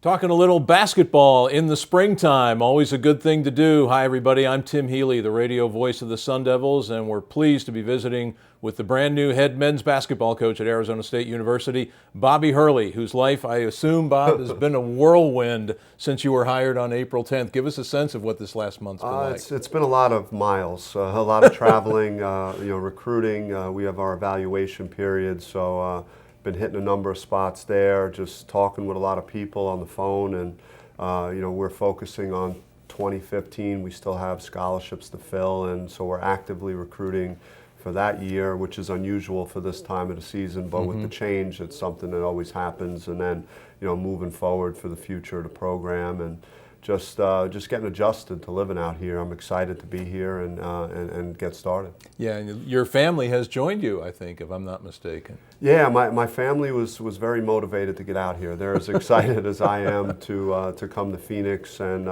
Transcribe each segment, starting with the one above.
Talking a little basketball in the springtime, always a good thing to do. Hi everybody, I'm Tim Healey, the radio voice of the Sun Devils, and we're pleased to be visiting with the brand new head men's basketball coach at Arizona State University, Bobby Hurley, whose life, I assume, Bob, has been a whirlwind since you were hired on April 10th. Give us a sense of what this last month's been like. It's been a lot of miles, a lot of traveling, recruiting. We have our evaluation period, so been hitting a number of spots there, just talking with a lot of people on the phone, and we're focusing on 2015. We still have scholarships to fill, and so we're actively recruiting for that year, which is unusual for this time of the season, but with the change, it's something that always happens. And then, moving forward for the future of the program, and just getting adjusted to living out here. I'm excited to be here and get started. Yeah, and your family has joined you, I think, if I'm not mistaken. Yeah, my family was very motivated to get out here. They're as excited as I am to come to Phoenix, and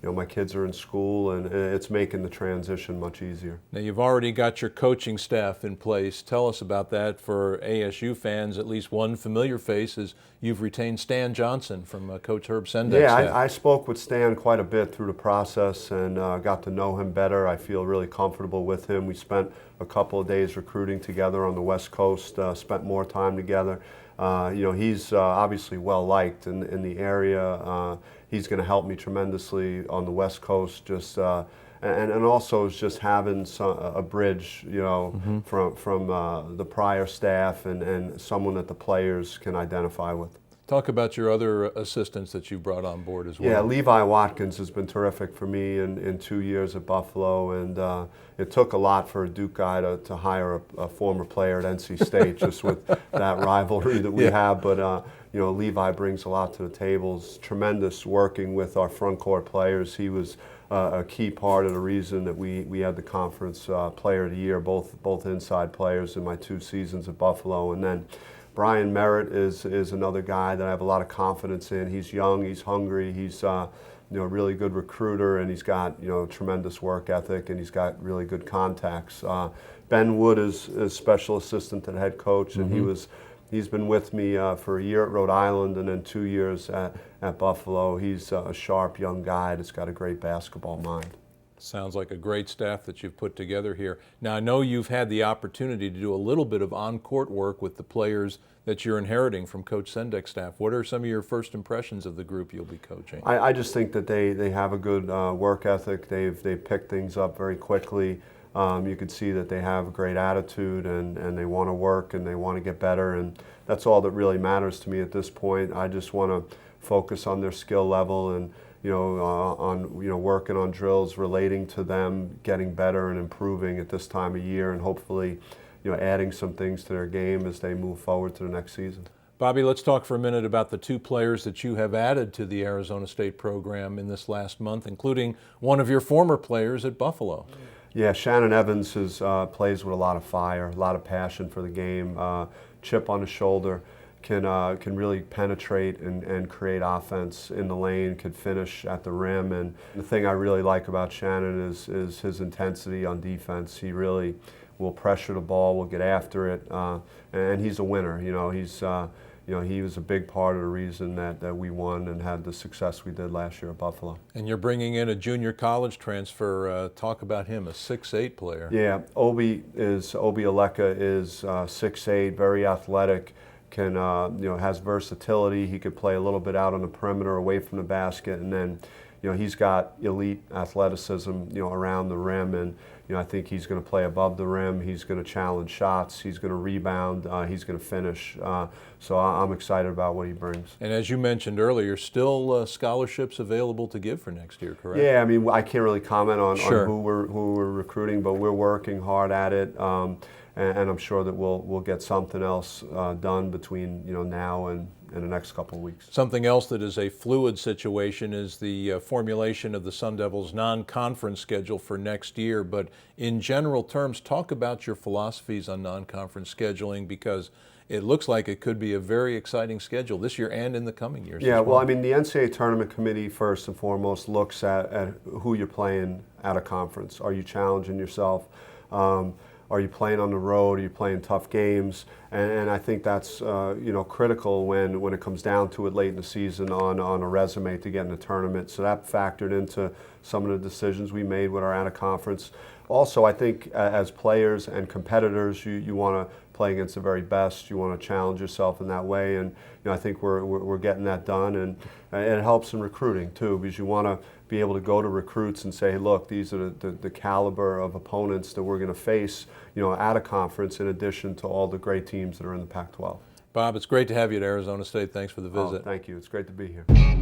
my kids are in school, and it's making the transition much easier. Now, you've already got your coaching staff in place. Tell us about that. For ASU fans, at least one familiar face is you've retained Stan Johnson from Coach Herb Sendek's staff. Yeah, I spoke with Stan quite a bit through the process and got to know him better. I feel really comfortable with him. We spent a couple of days recruiting together on the West Coast, spent more time together. He's obviously well-liked in the area. He's going to help me tremendously on the West Coast, and also is just having a bridge, from the prior staff and someone that the players can identify with. Talk about your other assistants that you brought on board as well. Yeah, Levi Watkins has been terrific for me in 2 years at Buffalo, and it took a lot for a Duke guy to hire a former player at NC State, just with that rivalry that we have. But Levi brings a lot to the table. It's tremendous working with our front court players. He was a key part of the reason that we had the conference player of the year, both inside players in my 2 seasons at Buffalo. And then Brian Merritt is another guy that I have a lot of confidence in. He's young, he's hungry, he's a really good recruiter, and he's got tremendous work ethic, and he's got really good contacts. Ben Wood is special assistant to the head coach, and he's been with me for a year at Rhode Island and then 2 years at Buffalo. He's a sharp young guy that's got a great basketball mind. Sounds like a great staff that you've put together here. Now, I know you've had the opportunity to do a little bit of on-court work with the players that you're inheriting from Coach Sendek's staff. What are some of your first impressions of the group you'll be coaching? I just think that they have a good work ethic. They've picked things up very quickly. You can see that they have a great attitude, and they want to work, and they want to get better, and that's all that really matters to me at this point. I just want to focus on their skill level and working on drills relating to them getting better and improving at this time of year, and hopefully, adding some things to their game as they move forward to the next season. Bobby, let's talk for a minute about the 2 players that you have added to the Arizona State program in this last month, including one of your former players at Buffalo. Yeah, Shannon Evans plays with a lot of fire, a lot of passion for the game, chip on his shoulder. Can really penetrate and create offense in the lane, could finish at the rim. And the thing I really like about Shannon is his intensity on defense. He really will pressure the ball, will get after it, and he's a winner. He was a big part of the reason that we won and had the success we did last year at Buffalo. And you're bringing in a junior college transfer. Talk about him, a 6'8" player. Yeah, Obi Alecca is 6'8", very athletic. Has versatility. He could play a little bit out on the perimeter away from the basket, and then he's got elite athleticism around the rim, and I think he's going to play above the rim. He's going to challenge shots, he's going to rebound, he's going to finish, so I'm excited about what he brings. And as you mentioned earlier, still scholarships available to give for next year, correct? Yeah, I mean, I can't really comment on who we're recruiting, but we're working hard at it. And I'm sure that we'll get something else done between now and the next couple of weeks. Something else that is a fluid situation is the formulation of the Sun Devils' non-conference schedule for next year. But in general terms, talk about your philosophies on non-conference scheduling, because it looks like it could be a very exciting schedule this year and in the coming years. Yeah, well, I mean, the NCAA Tournament Committee, first and foremost, looks at who you're playing at a conference. Are you challenging yourself? Are you playing on the road? Are you playing tough games? And I think that's critical when it comes down to it late in the season on a resume to get in the tournament. So that factored into some of the decisions we made with our out-of-conference. Also, I think as players and competitors, you want to play against the very best. You want to challenge yourself in that way, and I think we're getting that done, and it helps in recruiting too, because you want to be able to go to recruits and say, hey, look, these are the caliber of opponents that we're going to face, at a conference, in addition to all the great teams that are in the Pac-12. Bob, it's great to have you at Arizona State. Thanks for the visit. Oh, thank you. It's great to be here.